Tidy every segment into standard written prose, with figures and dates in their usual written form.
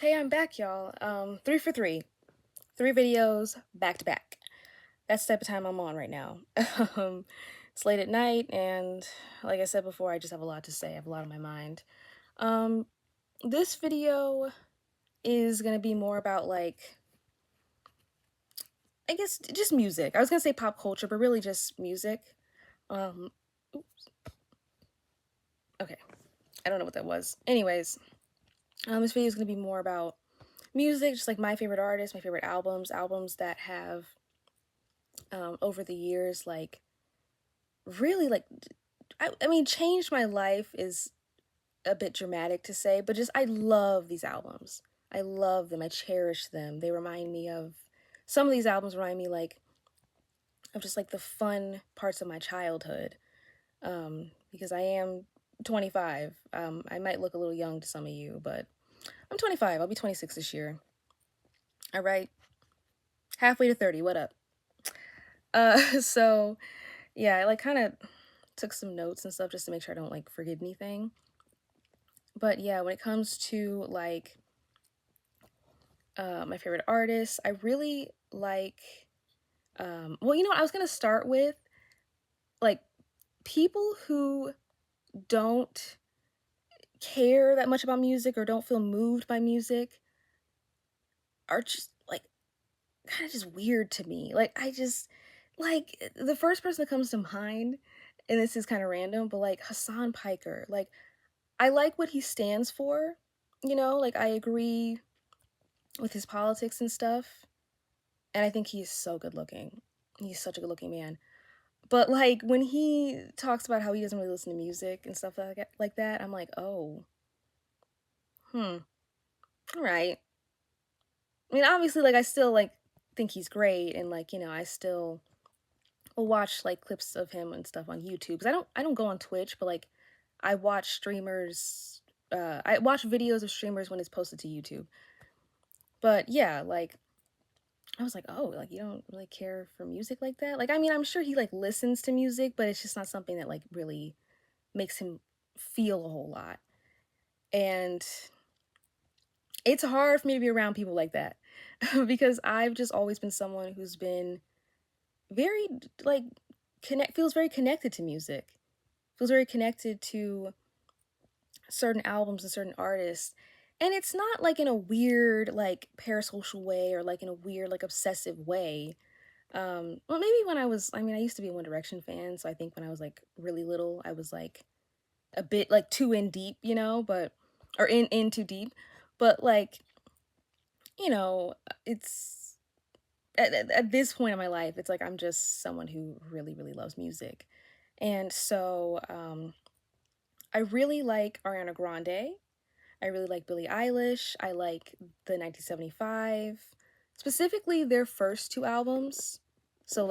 Hey, I'm back, y'all. Three for three. Three videos back to back. That's the type of time I'm on right now. um, it's late at night, and like I said before, I just have a lot to say. I have a lot on my mind. Um, this video is gonna be more about I guess just music. I was gonna say pop culture, but really just music. Um, oops. Okay, I don't know what that was. Anyways, this video is gonna be more about music, just like my favorite artists, my favorite albums that have over the years, really, I mean, changed my life is a bit dramatic to say, but just I love these albums. I love them. I cherish them. They remind me of some of these albums remind me of just like the fun parts of my childhood. Because I am 25. I might look a little young to some of you, but I'm 25. I'll be 26 this year. All right, halfway to 30. What up? So yeah, I kind of took some notes and stuff just to make sure I don't forget anything. But yeah, when it comes to my favorite artists, I really like well, I was gonna start with like people who don't care that much about music or don't feel moved by music are just kind of just weird to me. The first person that comes to mind, and this is kind of random, but Hassan Piker. I like what he stands for, I agree with his politics and stuff, and I think he's so good looking. He's such a good looking man. But when he talks about how he doesn't really listen to music and stuff like that, I'm like, oh, all right. I mean, obviously, I still think he's great, and I still will watch clips of him and stuff on YouTube. Because I don't go on Twitch, but I watch streamers. I watch videos of streamers when it's posted to YouTube. But yeah, I was like, oh, you don't really care for music like that? I mean, I'm sure he listens to music, but it's just not something that really makes him feel a whole lot. And it's hard for me to be around people like that because I've just always been someone who's been very feels very connected to music. Feels very connected to certain albums and certain artists. And it's not in a weird parasocial way or in a weird obsessive way. Well, maybe when I mean, I used to be a One Direction fan, so I think when I was really little, I was a bit too in deep, but or in too deep. But you know, it's at this point in my life, it's I'm just someone who really, really loves music. And so I really like Ariana Grande. I really like Billie Eilish. I like the 1975, specifically their first two albums. So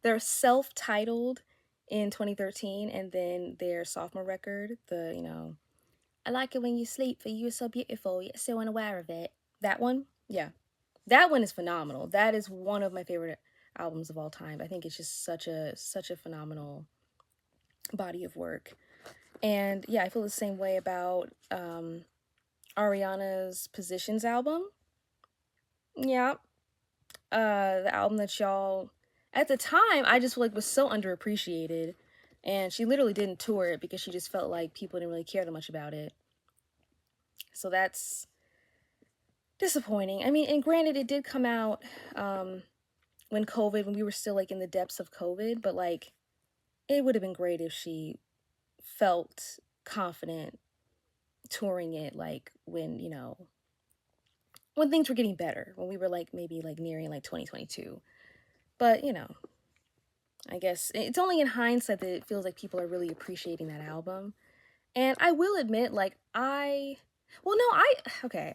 they're self-titled in 2013, and then their sophomore record, I like it when you sleep, for you're so beautiful, yet so unaware of it. That one, yeah, that one is phenomenal. That is one of my favorite albums of all time. I think it's just such a phenomenal body of work. And yeah, I feel the same way about Ariana's Positions album. Yeah, the album that y'all at the time I just was so underappreciated, and she literally didn't tour it because she just felt like people didn't really care that much about it. So that's disappointing. I mean, and granted, it did come out when we were still in the depths of COVID, but it would have been great if she felt confident touring it when things were getting better, when we were maybe nearing 2022. But I guess it's only in hindsight that it feels like people are really appreciating that album. And I will admit, okay, I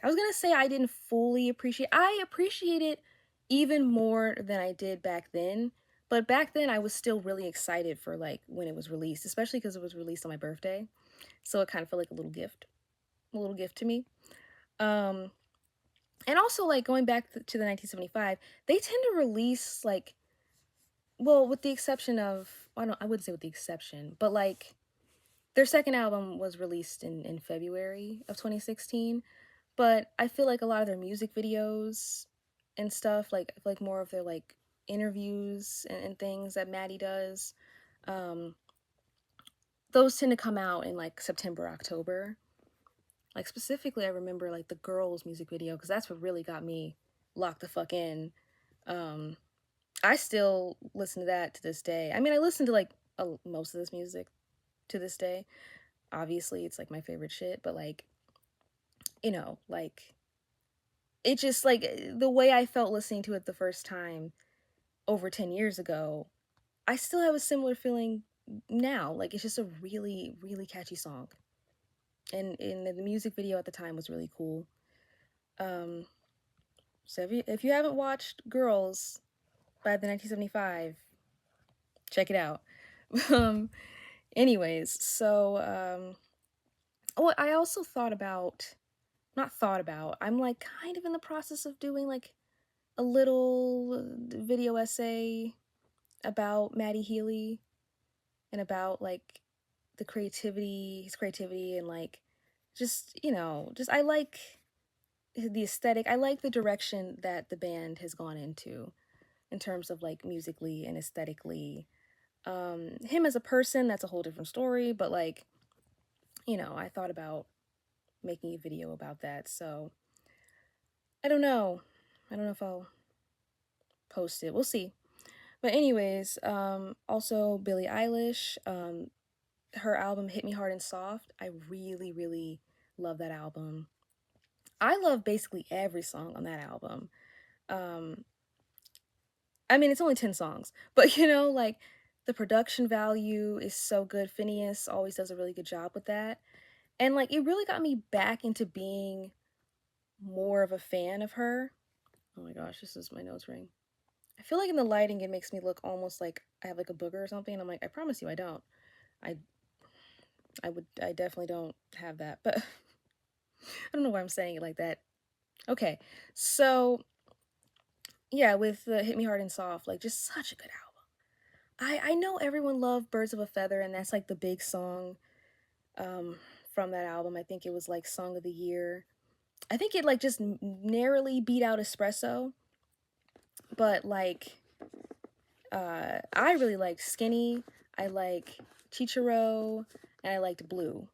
was gonna say I didn't fully appreciate, I appreciate it even more than I did back then. But back then I was still really excited for when it was released, especially because it was released on my birthday. So it kind of felt like a little gift to me. And also going back to the 1975, they tend to release well, with the exception of, I wouldn't say with the exception, but their second album was released in February of 2016. but I feel like a lot of their music videos and stuff, like I feel like more of their like interviews and things that Maddie does, um, those tend to come out in like September, October. Like specifically, I remember like the girls' music video because that's what really got me locked the fuck in. Um, I still listen to that to this day. I mean, I listen to like most of this music to this day. Obviously, it's like my favorite shit, but like, like it just like the way I felt listening to it the first time over 10 years ago, I still have a similar feeling now. Like it's just a really, really catchy song. And the music video at the time was really cool. Um, so if you haven't watched Girls by the 1975, check it out. um, anyways, oh, I also not thought about, I'm like kind of in the process of doing like a little video essay about Maddie Healy and about like his creativity, and like just I like the aesthetic. I like the direction that the band has gone into in terms of like musically and aesthetically. Him as a person, that's a whole different story, but like, I thought about making a video about that. So I don't know. I don't know if I'll post it. We'll see. But anyways, also Billie Eilish, her album Hit Me Hard and Soft. I really, really love that album. I love basically every song on that album. Um, I mean, it's only 10 songs, but like the production value is so good. Phineas always does a really good job with that. And like it really got me back into being more of a fan of her. Oh my gosh, this is my nose ring. I feel like in the lighting it makes me look almost like I have like a booger or something. And I'm like, I promise you I don't. I I definitely don't have that, but I don't know why I'm saying it like that. Okay. So, yeah, with Hit Me Hard and Soft, like just such a good album. I know everyone loved Birds of a Feather, and that's like the big song um from that album. I think it was like song of the year. I think it like just narrowly beat out Espresso, but like I really liked Skinny, I like Chichiro, and I liked Blue,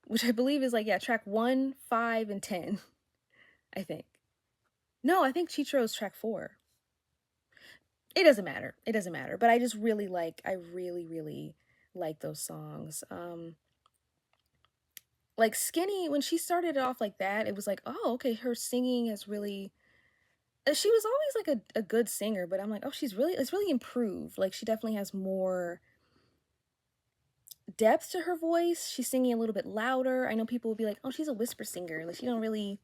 which I believe is like, yeah, track 1, 5, and 10, I think. No, I think Chichiro's track 4. It doesn't matter. It doesn't matter. But I really, really like those songs. Like Skinny, when she started off like that, it was like, oh, okay, her singing has really, she was always like a good singer, but I'm like, oh, it's really improved. Like she definitely has more depth to her voice. She's singing a little bit louder. I know people will be like, oh, she's a whisper singer. Like she don't really,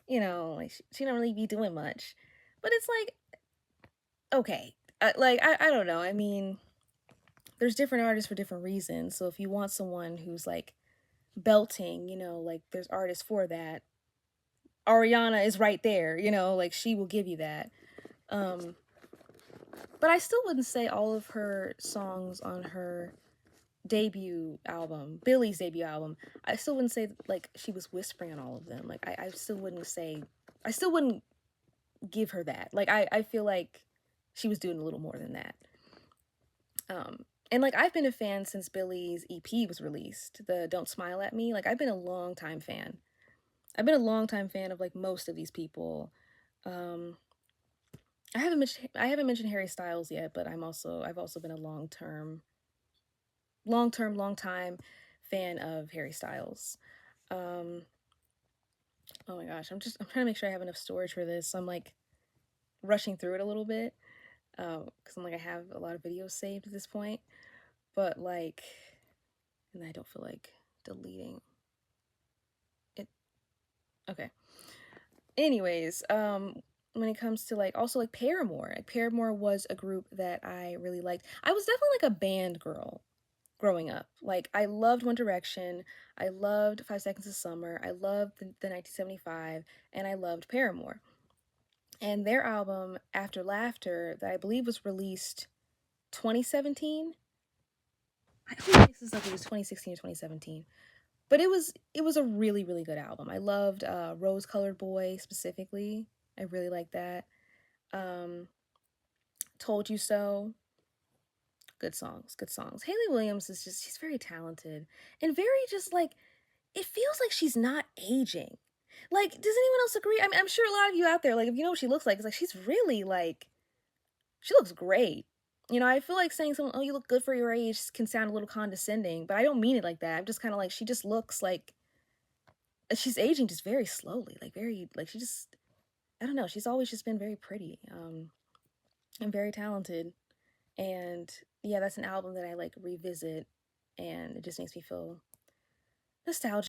like she don't really be doing much. But it's like, okay. I don't know. I mean, there's different artists for different reasons. So if you want someone who's like belting, like there's artists for that. Ariana is right there, like she will give you that. Um, but I still wouldn't say all of her songs on her debut album, Billie's debut album, I still wouldn't say like she was whispering on all of them. Like I still wouldn't say, I still wouldn't give her that. Like I feel like she was doing a little more than that. And like I've been a fan since Billie's EP was released, the Don't Smile at Me. Like I've been a long time fan. I've been a long time fan of like most of these people. Um, I haven't mentioned Harry Styles yet, but I've also been a long time fan of Harry Styles. Um, oh my gosh, I'm trying to make sure I have enough storage for this. So I'm like rushing through it a little bit because I'm like I have a lot of videos saved at this point, but like, and I don't feel like deleting it. Okay. Anyways, when it comes to like also like Paramore was a group that I really liked. I was definitely like a band girl growing up. Like I loved One Direction, I loved 5 Seconds of Summer, I loved the 1975, and I loved Paramore. And their album After Laughter, that I believe was released 2017. I always mix this up. It was 2016 or 2017. But it was a really, really good album. I loved Rose Colored Boy specifically. I really like that. Um, Told You So. Good songs, good songs. Haley Williams is just she's very talented and very just like it feels like she's not aging. Like, does anyone else agree? I mean, I'm sure a lot of you out there, like, if you know what she looks like, it's like she's really like she looks great. You know, I feel like saying something, oh, you look good for your age can sound a little condescending, but I don't mean it like that. I'm just kind of like she just looks like she's aging just very slowly, like very like she just I don't know, she's always just been very pretty. And very talented. And yeah, that's an album that I like revisit and it just makes me feel nostalgic